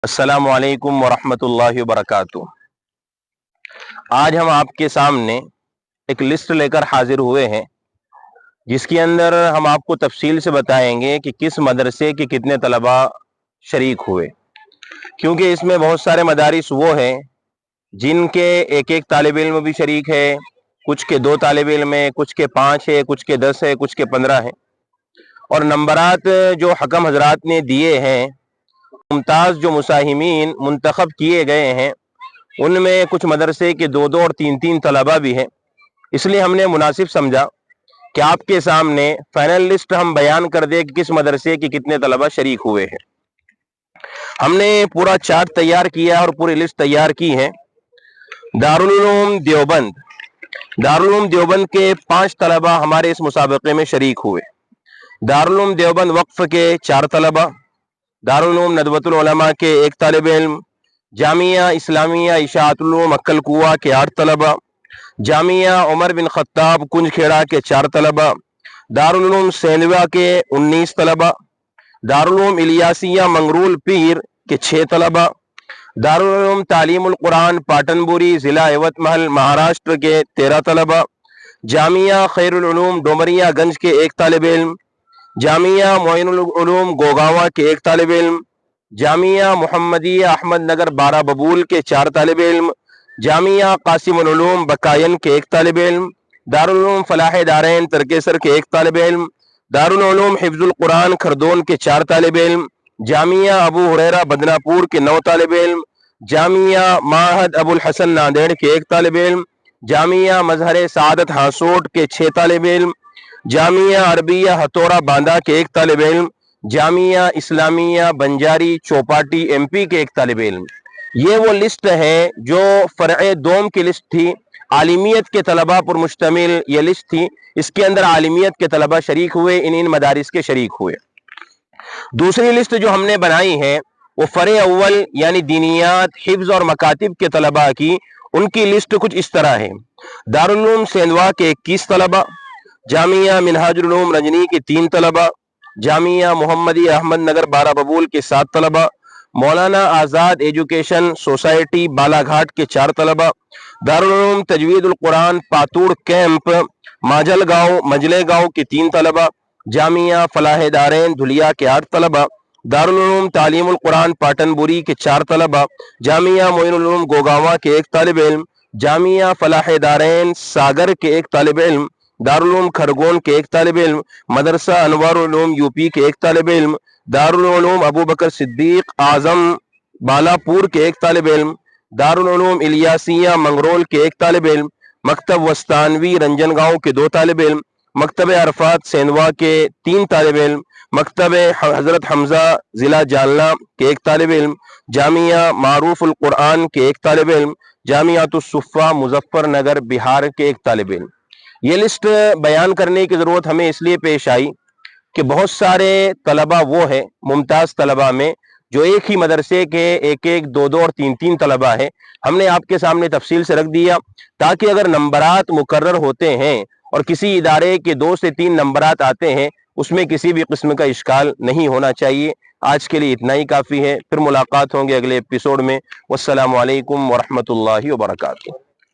अस्सलामु अलैकुम वरहमतुल्लाहि वबरकातुह। आज हम आपके सामने एक लिस्ट लेकर हाजिर हुए हैं, जिसके अंदर हम आपको तफसील से बताएंगे कि किस मदरसे के कितने तलबा शरीक हुए, क्योंकि इसमें बहुत सारे मदारिस वो हैं जिनके एक एक तालिब इल्म भी शरीक है, कुछ के 2 तालिब इल्म है, कुछ के 5 है, कुछ के 10 है, कुछ के 15 है। और नंबरात जो हकम हजरात ने दिए हैं, मुमताज़ जो मुसाहिमीन मुंतखब किए गए हैं, उनमें कुछ मदरसे के 2-2 और 3-3 तलबा भी हैं। इसलिए हमने मुनासिब समझा कि आपके सामने फाइनल लिस्ट हम बयान कर दें कि किस मदरसे के कितने तलबा शरीक हुए हैं। हमने पूरा चार्ट तैयार किया और पूरी लिस्ट तैयार की है। दारुल उलूम देवबंद के 5 तलबा हमारे इस मुसाबके में शरीक हुए। दारुल उलूम देवबंद वक्फ के 4 तलबा, दारुल उलूम नदवतुल उलमा के 1 तालिब इल्म, जामिया इस्लामिया इशाअतुल उलूम अक्कलकुआ के 8 तलबा, जामिया उमर बिन खत्ताब कुंजखेड़ा के 4 तलबा, दारुल उलूम सेंधवा के 19 तलबा, दारुल उलूम इलियासिया मंगरूल पीर के 6 तलबा, दारुल उलूम तालीमुल कुरान पाटनपुरी जिला यवतमहल महाराष्ट्र के 13 तलबा, जामिया खैरुल उलूम डोमरिया गंज के 1 तालिब इल्म, जामिया मोइनुल उलूम गोगावा के 1 तालिब इल्म, जामिया मुहम्मदिया अहमद नगर बारा बबूल के 4 तालिब इल्म, जामिया कासिमुल उलूम बकायन के 1 तालिब इल्म, दारुल उलूम फलाह दारैन तरकेसर के 1 तालिब इल्म, दारुल उलूम हिफ्जुल कुरान खरदोन के 4 तालिब इल्म, जामिया अबू हुरैरा बदनापुर के 9 तालिब इल्म, जामिया माहद अबुल हसन नांदेड़ के 1 तालिब इल्म, जामिया मजहर सादत हासोट के 6 तालिब इल्म, जामिया अरबिया हथौरा बांदा के 1 तालिब इल्म, जामिया इस्लामिया बंजारी चौपाटी एमपी के 1 तालिब इल्म। ये वो लिस्ट है जो फरए दोम की लिस्ट थी, आलिमियत के तलबा पर मुश्तमिल ये लिस्ट थी। इसके अंदर आलिमियत के तलबा शरीक हुए, इन मदारिस के शरीक हुए। दूसरी लिस्ट जो हमने बनाई है वो फरे अव्वल यानी दीनियात हिफ्ज और मकातिब के तलबा की, उनकी लिस्ट कुछ इस तरह है। दारुल उलूम सेंधवा के 21 तलबा, जामिया मिनहाजुल उलूम रजनी के 3 तलबा, जामिया मोहम्मदी अहमद नगर बारा बबूल के 7 तलबा, मौलाना आज़ाद एजुकेशन सोसाइटी बालाघाट के 4 तलबा, दारुल उलूम तजवीदुल कुरान पातूड़ कैंप माजलगांव मजलेगांव के 3 तलबा, जामिया फलाह दारैन धुलिया के 8 तलबा, दारुल उलूम तालीमुल कुरान पाटनपुरी के 4 तलबा, जामिया मोइनुल उलूम गोगावा के 1 तालिब इल्म, जामिया फलाह दारैन सागर के 1 तालिब इल्म, दारुल उलूम खरगोन के 1 तालिब इल्म, मदरसा अनवारुल उलूम यूपी के 1 तालिब इल्म, दारुल उलूम अबू बकर सिद्दीक आजम बालापुर के 1 तालिब इल्म, दारुल उलूम इलियासिया मंगरोल के 1 तालिब इल्म, मकतब वस्तानवी रंजनगांव के 2 तालिब इल्म, मकतब अरफात सेंधवा के 3 तालिब इल्म, मकतब हजरत हमजा जिला जालना के 1 तालिब इल्म, जामिया मारूफुल कुरान के 1 तालिब इल्म, जामियातुस सुफ़ा मुजफ्फरनगर बिहार के 1 तालिब इल्म। ये लिस्ट बयान करने की ज़रूरत हमें इसलिए पेश आई कि बहुत सारे तलबा वो हैं मुमताज़ तलबा में जो एक ही मदरसे के 1-1, 2-2 और 3-3 तलबा है। हमने आपके सामने तफसील से रख दिया ताकि अगर नंबरात मुकर्रर होते हैं और किसी इदारे के 2 से 3 नंबरात आते हैं, उसमें किसी भी किस्म का इश्काल नहीं होना चाहिए। आज के लिए इतना ही काफ़ी है। फिर मुलाकात होंगे अगले एपिसोड में। वस्सलामु अलैकुम वरहमतुल्लाहि वबरकातुहू।